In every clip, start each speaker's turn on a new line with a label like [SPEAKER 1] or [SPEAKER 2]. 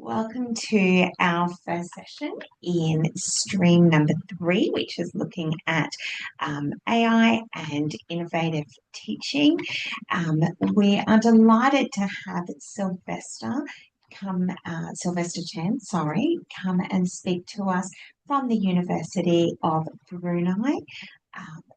[SPEAKER 1] Welcome to our first session in stream number 3, which is looking at AI and innovative teaching. We are delighted to have Sylvester Chan, come and speak to us from the University of Brunei,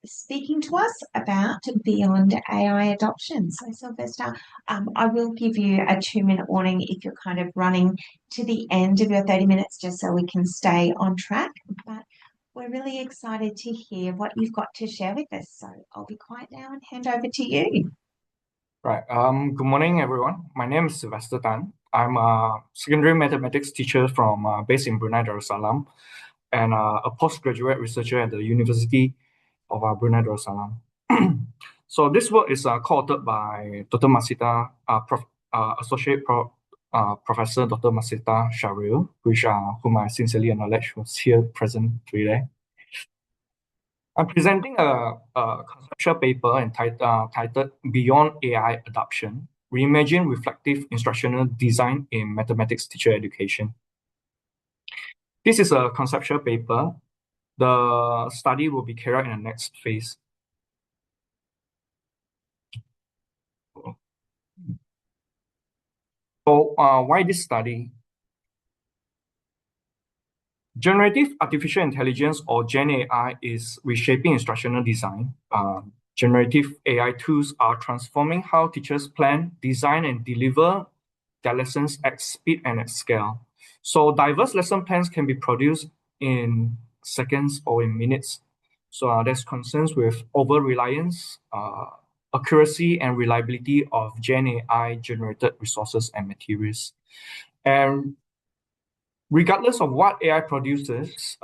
[SPEAKER 1] speaking to us about beyond AI adoption. So Sylvester, I will give you a 2-minute warning if you're kind of running to the end of your 30 minutes, just so we can stay on track. But we're really excited to hear what you've got to share with us. So I'll be quiet now and hand over to you.
[SPEAKER 2] Right. Good morning, everyone. My name is Sylvester Tan. I'm a secondary mathematics teacher based in Brunei, Darussalam, and a postgraduate researcher at the University of Brunei, Darussalam. So this work is co-authored by Dr. Masitah, Associate Professor Dr. Masitah Shahrill, whom I sincerely acknowledge was here present today. I'm presenting a conceptual paper titled Beyond AI Adoption, Reimagine Reflective Instructional Design in Mathematics Teacher Education. This is a conceptual paper. The study will be carried out in the next phase. So why this study? Generative artificial intelligence, or Gen AI, is reshaping instructional design. Generative AI tools are transforming how teachers plan, design, and deliver their lessons at speed and at scale. So diverse lesson plans can be produced in seconds or in minutes. So there's concerns with over-reliance, accuracy, and reliability of Gen AI generated resources and materials. And regardless of what AI produces,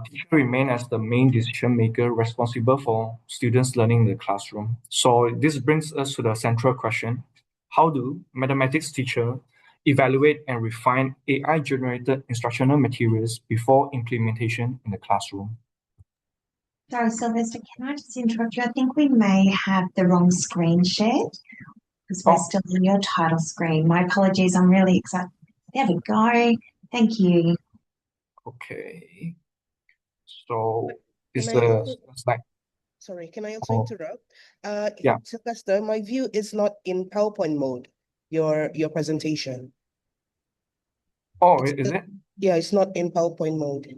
[SPEAKER 2] teachers remain as the main decision maker responsible for students learning in the classroom. So this brings us to the central question: how do mathematics teachers evaluate and refine AI-generated instructional materials before implementation in the classroom?
[SPEAKER 1] Sorry, Sylvester, can I just interrupt you? I think we may have the wrong screen shared because we're still on your title screen. My apologies, I'm really excited. There we go. Thank you.
[SPEAKER 2] Okay. So is the slide?
[SPEAKER 3] Sorry, can I also interrupt?
[SPEAKER 2] Yeah.
[SPEAKER 3] Sylvester, my view is not in PowerPoint mode, your presentation.
[SPEAKER 2] Oh, is it?
[SPEAKER 3] Yeah, it's not in PowerPoint mode.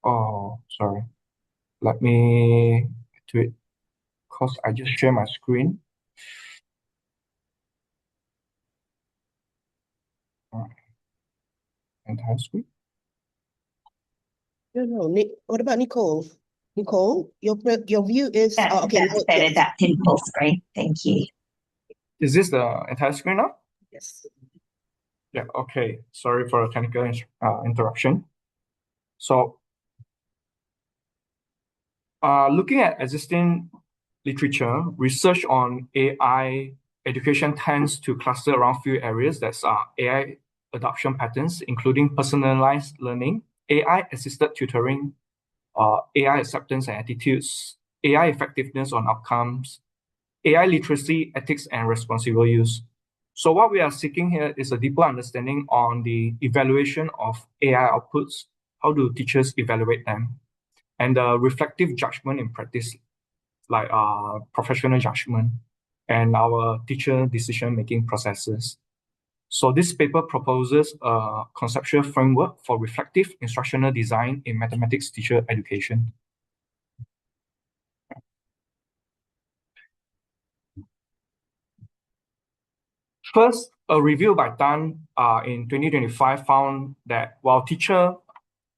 [SPEAKER 2] Oh, sorry. Let me do it because I just share my screen. Entire screen.
[SPEAKER 3] No. What about Nicole? Nicole, your view is okay.
[SPEAKER 1] That's better.
[SPEAKER 3] Yes.
[SPEAKER 1] That's in full screen. Thank you.
[SPEAKER 2] Is this the entire screen now?
[SPEAKER 3] Yes.
[SPEAKER 2] Yeah. Okay. Sorry for the technical interruption. So, looking at existing literature, research on AI education tends to cluster around few areas. That's AI adoption patterns, including personalized learning, AI-assisted tutoring, AI acceptance and attitudes, AI effectiveness on outcomes, AI literacy, ethics, and responsible use. So what we are seeking here is a deeper understanding on the evaluation of AI outputs. How do teachers evaluate them? And the reflective judgment in practice, like professional judgment and our teacher decision-making processes. So this paper proposes a conceptual framework for reflective instructional design in mathematics teacher education. First, a review by Tan in 2025 found that while teacher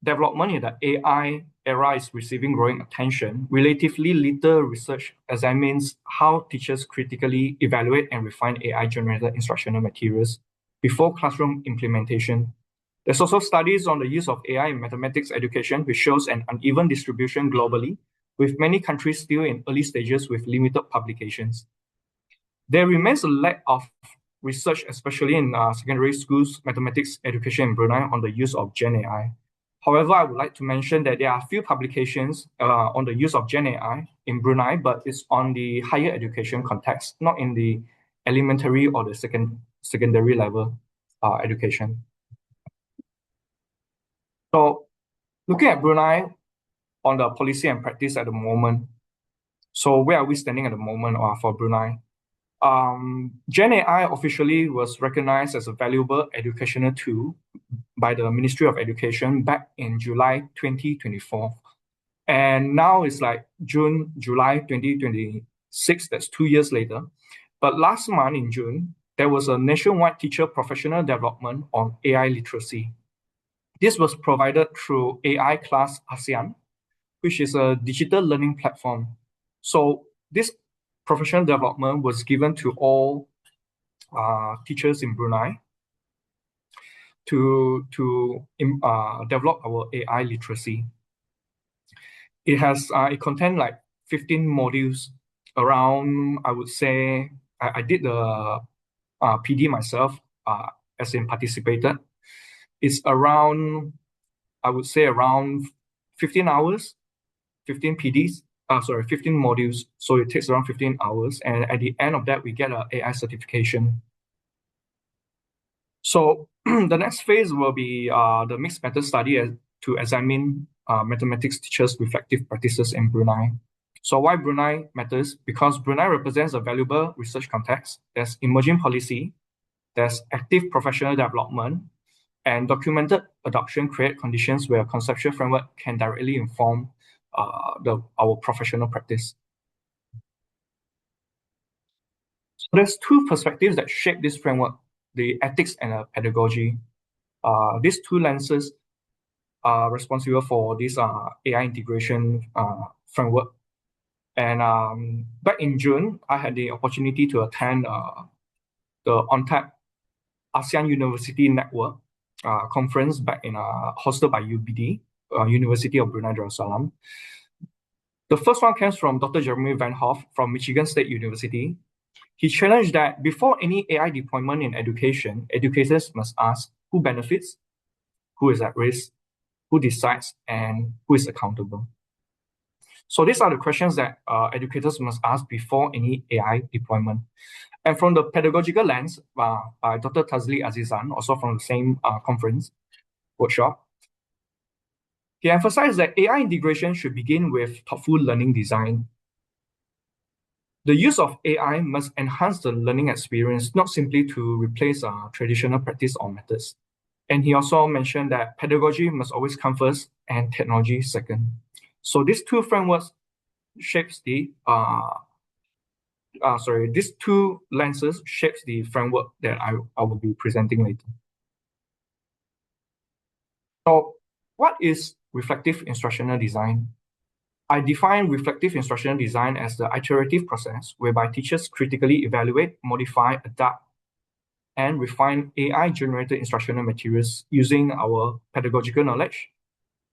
[SPEAKER 2] development in the AI era is receiving growing attention, relatively little research examines how teachers critically evaluate and refine AI-generated instructional materials before classroom implementation. There's also studies on the use of AI in mathematics education, which shows an uneven distribution globally, with many countries still in early stages with limited publications. There remains a lack of research, especially in secondary schools mathematics education in Brunei, on the use of Gen AI. However, I would like to mention that there are a few publications on the use of Gen AI in Brunei, but it's on the higher education context, not in the elementary or the secondary level education. So looking at Brunei on the policy and practice at the moment, so where are we standing at the moment for Brunei? Gen AI officially was recognized as a valuable educational tool by the Ministry of Education back in July 2024. And now it's like July 2026, that's 2 years later. But last month in June, there was a nationwide teacher professional development on AI literacy. This was provided through AI Class ASEAN, which is a digital learning platform. So this professional development was given to all teachers in Brunei to develop our AI literacy. It contains like 15 modules around, I would say, I did the PD myself, as in participated. It's around, I would say around 15 hours, 15 PDs, 15 modules. So it takes around 15 hours. And at the end of that, we get an AI certification. So the next phase will be the mixed method study to examine mathematics teachers' reflective practices in Brunei. So why Brunei matters? Because Brunei represents a valuable research context. There's emerging policy, there's active professional development, and documented adoption create conditions where a conceptual framework can directly inform our professional practice. So there's two perspectives that shape this framework, the ethics and pedagogy. These two lenses are responsible for this AI integration framework. And back in June, I had the opportunity to attend the ONTAP ASEAN University Network conference back in hosted by UBD, University of Brunei Darussalam. The first one comes from Dr. Jeremy Van Hoff from Michigan State University. He challenged that before any AI deployment in education, educators must ask who benefits, who is at risk, who decides, and who is accountable. So these are the questions that educators must ask before any AI deployment. And from the pedagogical lens, by Dr. Tazli Azizan, also from the same conference workshop, he emphasized that AI integration should begin with thoughtful learning design. The use of AI must enhance the learning experience, not simply to replace traditional practice or methods. And he also mentioned that pedagogy must always come first and technology second. So these two frameworks shapes the these two lenses shapes the framework that I will be presenting later. So what is reflective instructional design? I define reflective instructional design as the iterative process whereby teachers critically evaluate, modify, adapt, and refine AI-generated instructional materials using our pedagogical knowledge,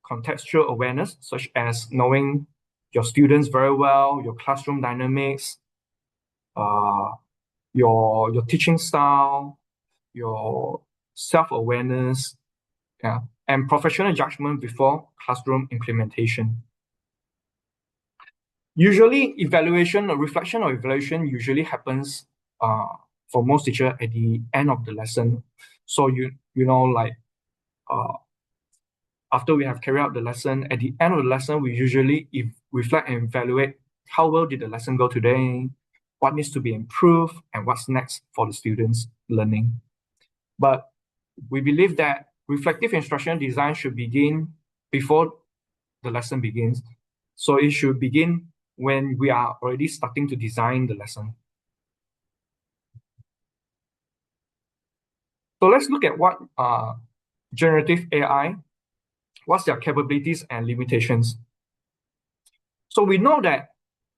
[SPEAKER 2] contextual awareness, such as knowing your students very well, your classroom dynamics, your teaching style, your self-awareness, and professional judgment before classroom implementation. Usually, reflection or evaluation usually happens for most teachers at the end of the lesson. So after we have carried out the lesson, at the end of the lesson, we usually reflect and evaluate how well did the lesson go today, what needs to be improved, and what's next for the students' learning. But we believe that reflective instructional design should begin before the lesson begins. So it should begin when we are already starting to design the lesson. So let's look at what generative AI, what's their capabilities and limitations. So we know that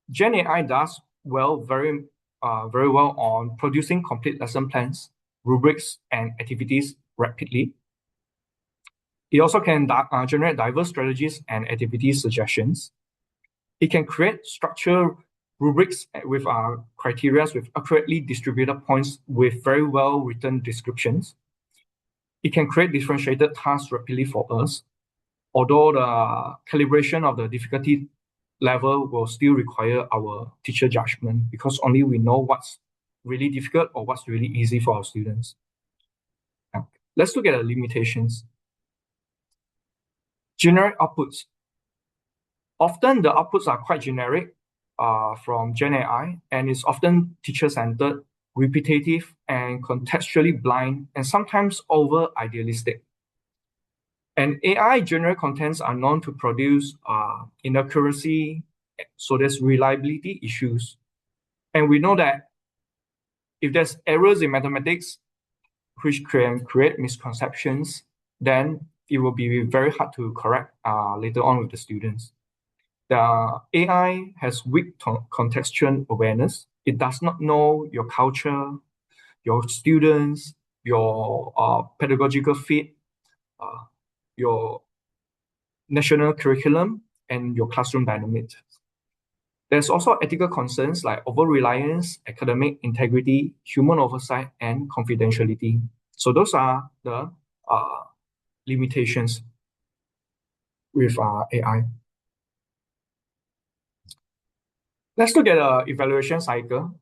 [SPEAKER 2] Gen AI does very well on producing complete lesson plans, rubrics, and activities rapidly. It also can generate diverse strategies and activity suggestions. It can create structured rubrics with criteria with accurately distributed points with very well written descriptions. It can create differentiated tasks rapidly for us, although the calibration of the difficulty level will still require our teacher judgment because only we know what's really difficult or what's really easy for our students. Let's look at the limitations. Generic outputs. Often the outputs are quite generic from Gen AI, and it's often teacher-centered, repetitive, and contextually blind, and sometimes over-idealistic. And AI generic contents are known to produce inaccuracy, so there's reliability issues. And we know that if there's errors in mathematics, which can create misconceptions, then it will be very hard to correct later on with the students. The AI has weak contextual awareness. It does not know your culture, your students, your pedagogical fit, your national curriculum, and your classroom dynamics. There's also ethical concerns like over-reliance, academic integrity, human oversight, and confidentiality. So those are the limitations with AI. Let's look at the evaluation cycle.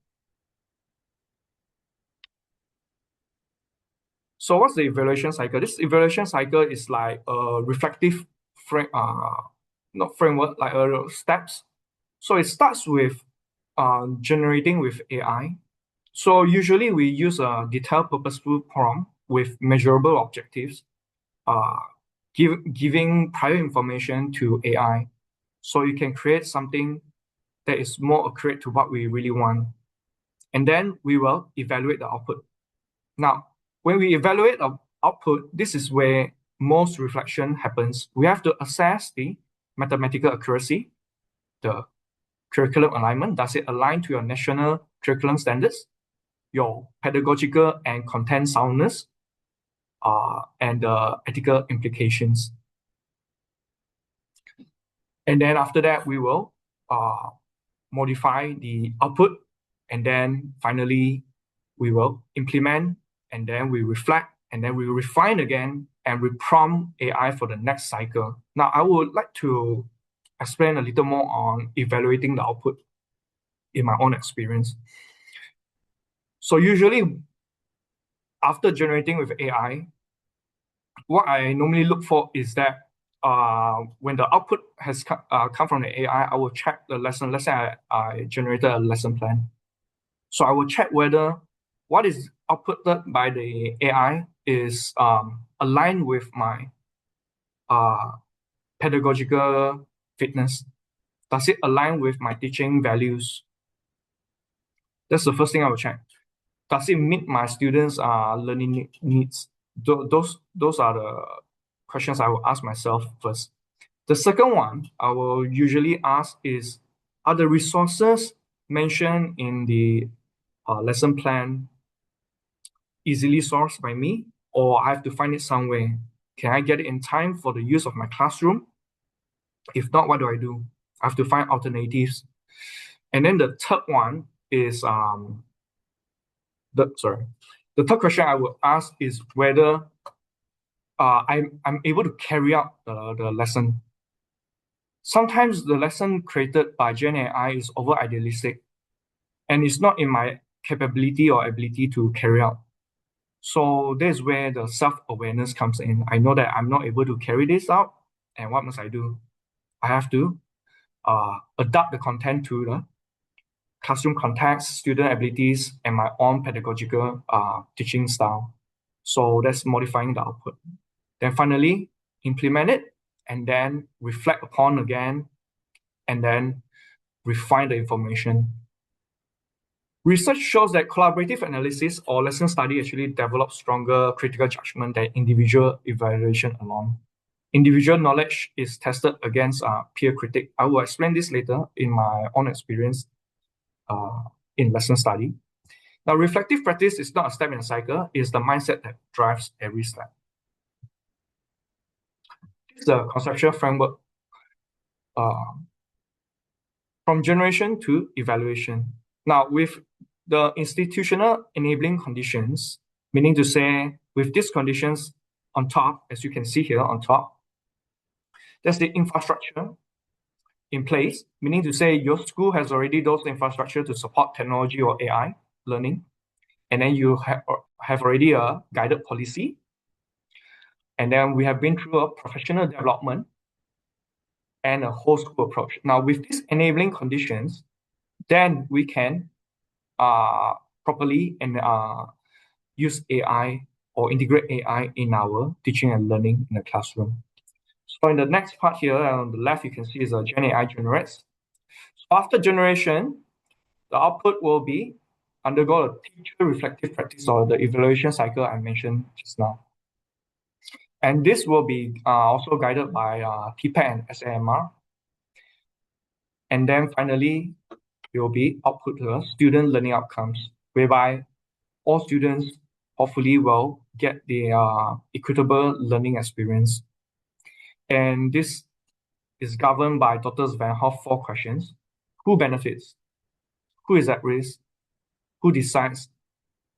[SPEAKER 2] So what's the evaluation cycle? This evaluation cycle is like a reflective framework, like steps. So it starts with generating with AI. So usually we use a detailed purposeful prompt with measurable objectives, giving prior information to AI. So you can create something that is more accurate to what we really want. And then we will evaluate the output. Now, when we evaluate the output, this is where most reflection happens. We have to assess the mathematical accuracy, the curriculum alignment. Does it align to your national curriculum standards, your pedagogical and content soundness, and the ethical implications? And then after that, we will modify the output, and then finally we will implement, and then we reflect, and then we refine again, and we prompt AI for the next cycle. Now, I would like to explain a little more on evaluating the output in my own experience. So usually, after generating with AI, what I normally look for is that when the output has come from the AI, I will check the lesson. Let's say I generated a lesson plan. So I will check whether what is outputted by the AI is aligned with my pedagogical fitness. Does it align with my teaching values? That's the first thing I will check. Does it meet my students' learning needs? Those are the questions I will ask myself first. The second one I will usually ask is, are the resources mentioned in the lesson plan easily sourced by me, or I have to find it somewhere? Can I get it in time for the use of my classroom? If not, what do I do? I have to find alternatives. And then the third one is the third question I would ask is whether I'm able to carry out the lesson. Sometimes the lesson created by Gen AI is over idealistic, and it's not in my capability or ability to carry out. So that's where the self-awareness comes in. I know that I'm not able to carry this out, and what must I do? I have to adapt the content to the classroom context, student abilities, and my own pedagogical teaching style. So that's modifying the output. Then finally, implement it, and then reflect upon again, and then refine the information. Research shows that collaborative analysis or lesson study actually develops stronger critical judgment than individual evaluation alone. Individual knowledge is tested against peer critic. I will explain this later in my own experience in lesson study. Now, reflective practice is not a step in a cycle, it's the mindset that drives every step. This is the conceptual framework from generation to evaluation. Now, with the institutional enabling conditions, meaning to say, with these conditions on top, as you can see here on top, there's the infrastructure in place, meaning to say your school has already those infrastructure to support technology or AI learning. And then you have already a guided policy. And then we have been through a professional development and a whole school approach. Now, with these enabling conditions, then we can properly and use AI or integrate AI in our teaching and learning in the classroom. So in the next part here on the left, you can see is a Gen AI generates. So after generation, the output will be undergo a teacher reflective practice or the evaluation cycle I mentioned just now. And this will be also guided by TPAC and SAMR. And then finally, it will be output to student learning outcomes, whereby all students hopefully will get the equitable learning experience. And this is governed by Dr. Van Hoff 4 questions. Who benefits? Who is at risk? Who decides?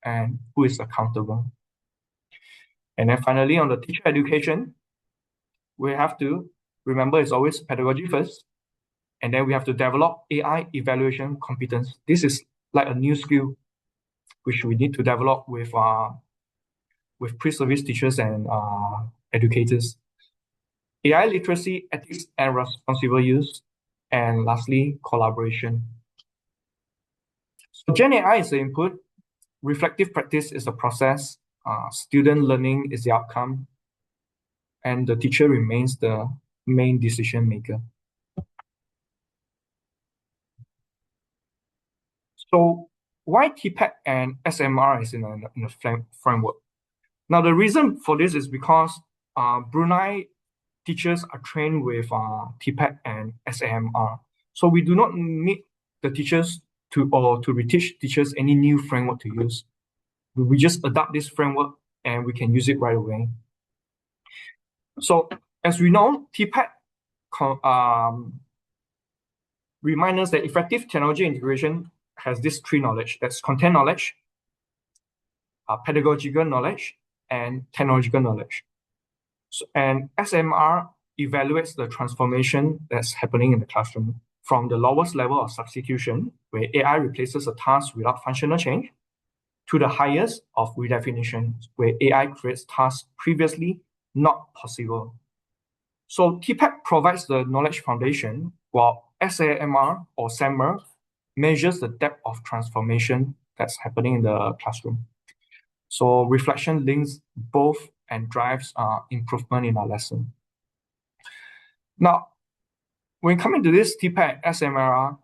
[SPEAKER 2] And who is accountable? And then finally, on the teacher education, we have to remember it's always pedagogy first. And then we have to develop AI evaluation competence. This is like a new skill which we need to develop with pre-service teachers and educators. AI literacy, ethics, and responsible use. And lastly, collaboration. So Gen AI is the input, reflective practice is the process, student learning is the outcome, and the teacher remains the main decision maker. So why TPAC and SMR is in a framework? Now, the reason for this is because Brunei teachers are trained with TPAC and SAMR. So we do not need the teachers to reteach teachers any new framework to use. We just adopt this framework and we can use it right away. So as we know, TPAC reminds us that effective technology integration has this three knowledge. That's content knowledge, pedagogical knowledge, and technological knowledge. So, and SMR evaluates the transformation that's happening in the classroom from the lowest level of substitution, where AI replaces a task without functional change, to the highest of redefinition, where AI creates tasks previously not possible. So TPAC provides the knowledge foundation, while SAMR or SAMR measures the depth of transformation that's happening in the classroom. So reflection links both and drives improvement in our lesson. Now, when coming to this TPAC, SMR,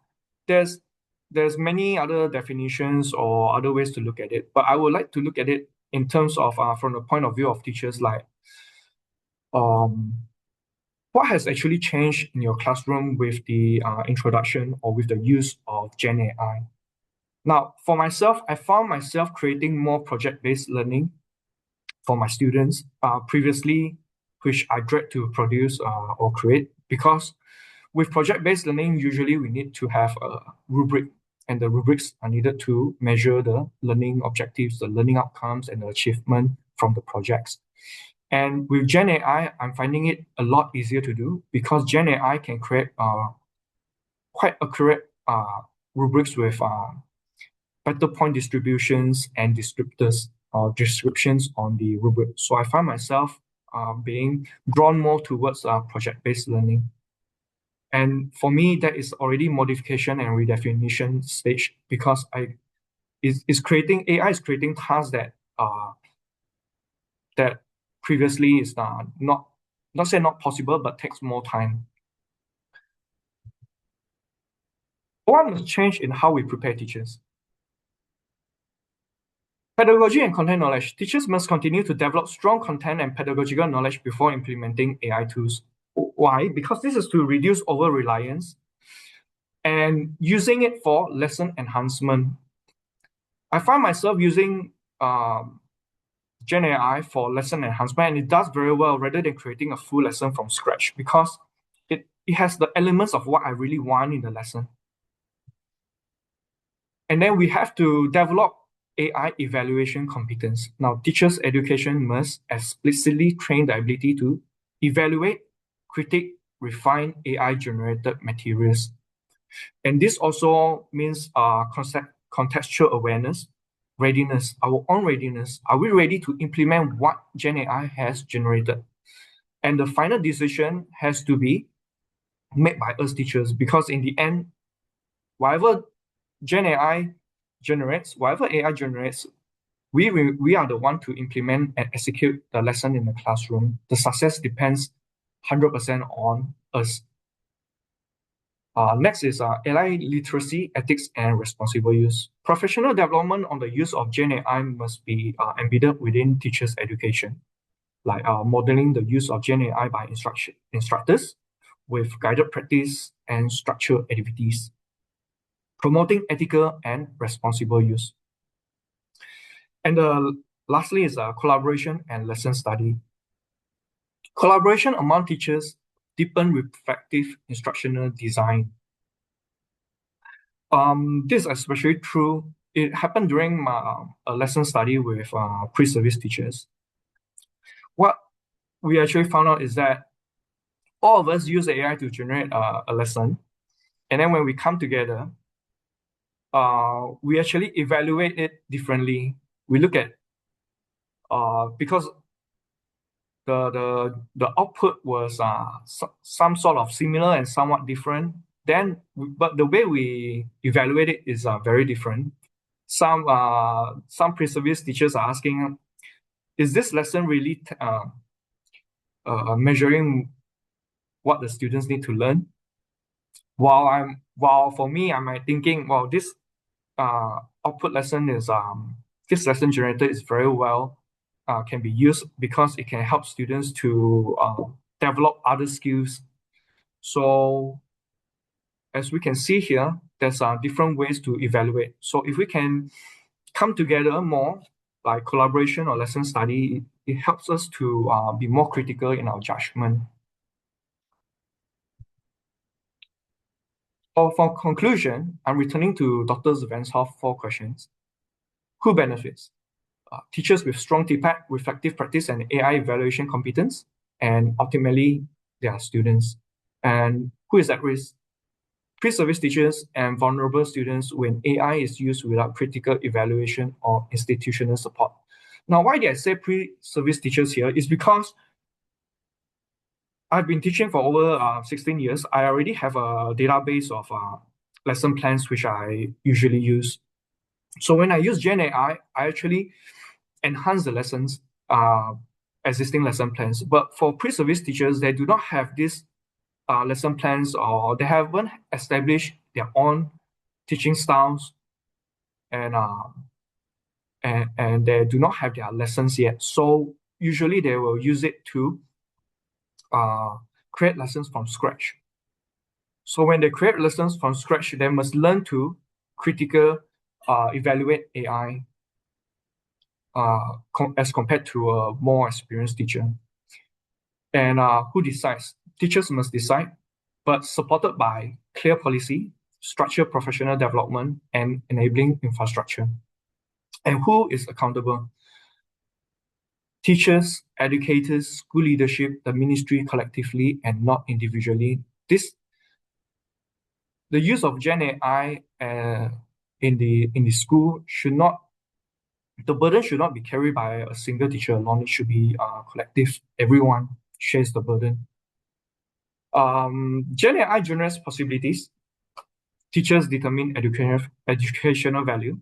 [SPEAKER 2] there's many other definitions or other ways to look at it, but I would like to look at it in terms of from the point of view of teachers, like what has actually changed in your classroom with the introduction or with the use of Gen AI? Now, for myself, I found myself creating more project-based learning for my students previously, which I dread to produce or create, because with project-based learning, usually we need to have a rubric, and the rubrics are needed to measure the learning objectives, the learning outcomes, and the achievement from the projects. And with Gen AI, I'm finding it a lot easier to do because Gen AI can create quite accurate rubrics with better point distributions and descriptors or descriptions on the rubric. So I find myself being drawn more towards project-based learning. And for me, that is already modification and redefinition stage because AI is creating tasks that previously is not say not possible, but takes more time. What must change in how we prepare teachers? Pedagogy and content knowledge. Teachers must continue to develop strong content and pedagogical knowledge before implementing AI tools. Why? Because this is to reduce over-reliance and using it for lesson enhancement. I find myself using Gen AI for lesson enhancement, and it does very well rather than creating a full lesson from scratch because it has the elements of what I really want in the lesson. And then we have to develop AI evaluation competence. Now, teachers' education must explicitly train the ability to evaluate, critique, refine AI-generated materials. And this also means contextual awareness, readiness, our own readiness. Are we ready to implement what Gen AI has generated? And the final decision has to be made by us teachers, because in the end, whatever AI generates, we are the one to implement and execute the lesson in the classroom. The success depends 100% on us. Next is AI literacy, ethics, and responsible use. Professional development on the use of Gen AI must be embedded within teachers' education, like modeling the use of Gen AI by instructors with guided practice and structured activities, promoting ethical and responsible use. And lastly is collaboration and lesson study. Collaboration among teachers deepen reflective instructional design. This is especially true. It happened during a lesson study with pre-service teachers. What we actually found out is that all of us use AI to generate a lesson, and then when we come together, we actually evaluate it differently. We look at because the output was some sort of similar and somewhat different. But the way we evaluate it is very different. Some pre-service teachers are asking, is this lesson really measuring what the students need to learn? While for me, I might thinking, well, this output lesson is this lesson generator is very well can be used because it can help students to develop other skills. So as we can see here, there's different ways to evaluate. So if we can come together more, like collaboration or lesson study, it helps us to be more critical in our judgment. For conclusion, I'm returning to Dr. Zvan's 4 questions. Who benefits? Teachers with strong TPAC, reflective practice, and AI evaluation competence, and ultimately their students. And who is at risk? Pre-service teachers and vulnerable students when AI is used without critical evaluation or institutional support. Now, why did I say pre-service teachers here? Is because I've been teaching for over 16 years. I already have a database of lesson plans which I usually use. So when I use Gen AI, I actually enhance the lessons, existing lesson plans. But for pre-service teachers, they do not have these lesson plans, or they haven't established their own teaching styles, and they do not have their lessons yet. So usually they will use it to create lessons from scratch. So when they create lessons from scratch, they must learn to critical evaluate AI as compared to a more experienced teacher. And who decides? Teachers must decide, but supported by clear policy, structured professional development, and enabling infrastructure. And who is accountable? Teachers, educators, school leadership, the ministry collectively, and not individually. The use of Gen AI in the school the burden should not be carried by a single teacher alone. It should be collective. Everyone shares the burden. Gen AI generates possibilities. Teachers determine educational value.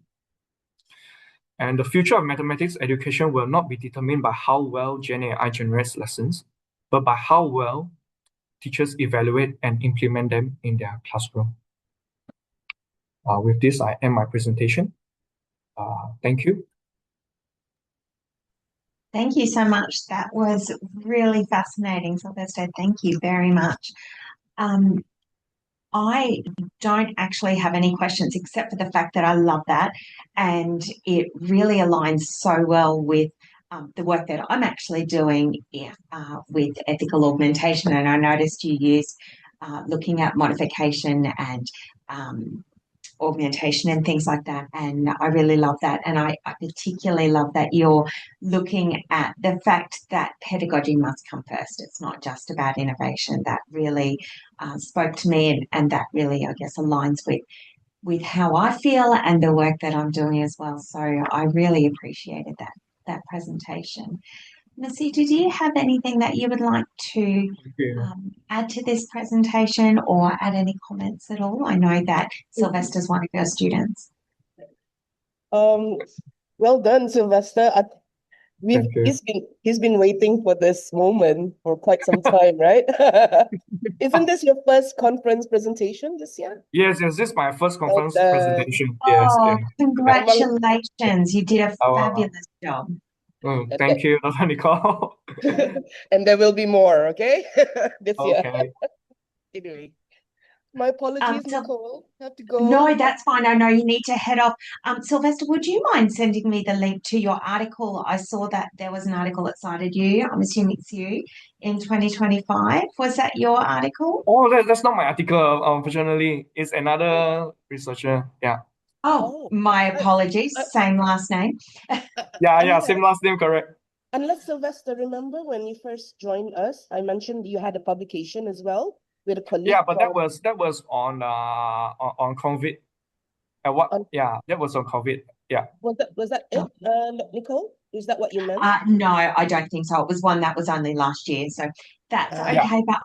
[SPEAKER 2] And the future of mathematics education will not be determined by how well Gen AI generates lessons, but by how well teachers evaluate and implement them in their classroom. With this, I end my presentation. Thank you.
[SPEAKER 1] Thank you so much. That was really fascinating, Sylvester. Thank you very much. I don't actually have any questions except for the fact that I love that, and it really aligns so well with the work that I'm actually doing with ethical augmentation. And I noticed you used looking at modification and augmentation and things like that. And I really love that. And I particularly love that you're looking at the fact that pedagogy must come first. It's not just about innovation. That really spoke to me, and that really, I guess, aligns with with how I feel and the work that I'm doing as well. So I really appreciated that presentation. Masitah, do you have anything that you would like to add to this presentation or add any comments at all? I know that Sylvester's one of your students.
[SPEAKER 3] Well done, Sylvester.
[SPEAKER 2] Thank you.
[SPEAKER 3] He's been waiting for this moment for quite some time, right? Isn't this your first conference presentation this year?
[SPEAKER 2] Yes, this is my first
[SPEAKER 3] Well
[SPEAKER 2] conference
[SPEAKER 3] done.
[SPEAKER 2] presentation. Yes,
[SPEAKER 1] Oh,
[SPEAKER 2] yes.
[SPEAKER 1] congratulations. You did a
[SPEAKER 2] Our,
[SPEAKER 1] fabulous job.
[SPEAKER 2] thank you, Dr. Nicole.
[SPEAKER 3] And there will be more, okay? This year.
[SPEAKER 2] Okay.
[SPEAKER 3] Anyway, my apologies,
[SPEAKER 1] So-
[SPEAKER 3] Nicole. I have to go.
[SPEAKER 1] No, that's fine. I know you need to head off. Sylvester, would you mind sending me the link to your article? I saw that there was an article that cited you. I'm assuming it's you in 2025. Was that your article?
[SPEAKER 2] Oh, that's not my article, unfortunately. It's another researcher. Yeah.
[SPEAKER 1] Oh,
[SPEAKER 3] Oh,
[SPEAKER 1] my apologies.
[SPEAKER 3] I-
[SPEAKER 1] Same last name.
[SPEAKER 2] Yeah,
[SPEAKER 3] Unless,
[SPEAKER 2] same last name, correct.
[SPEAKER 3] unless Sylvester, remember when you first joined us, I mentioned you had a publication as well with a colleague.
[SPEAKER 2] Yeah, but that was on COVID.
[SPEAKER 3] On-
[SPEAKER 2] that was on COVID. Yeah.
[SPEAKER 3] Was that it, Nicole? Is that what you meant?
[SPEAKER 1] No, I don't think so. It was one that was only last year. So that's
[SPEAKER 3] Yeah.
[SPEAKER 1] okay. But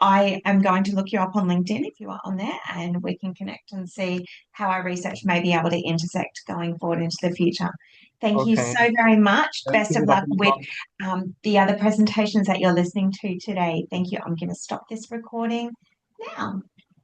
[SPEAKER 1] I am going to look you up on LinkedIn if you are on there and we can connect and see how our research may be able to intersect going forward into the future. Thank you
[SPEAKER 2] Okay.
[SPEAKER 1] so very much.
[SPEAKER 2] Thank
[SPEAKER 1] Best
[SPEAKER 2] you,
[SPEAKER 1] of luck
[SPEAKER 2] Dr.
[SPEAKER 1] with
[SPEAKER 2] Nicole.
[SPEAKER 1] the other presentations that you're listening to today. Thank you. I'm going to stop this recording now.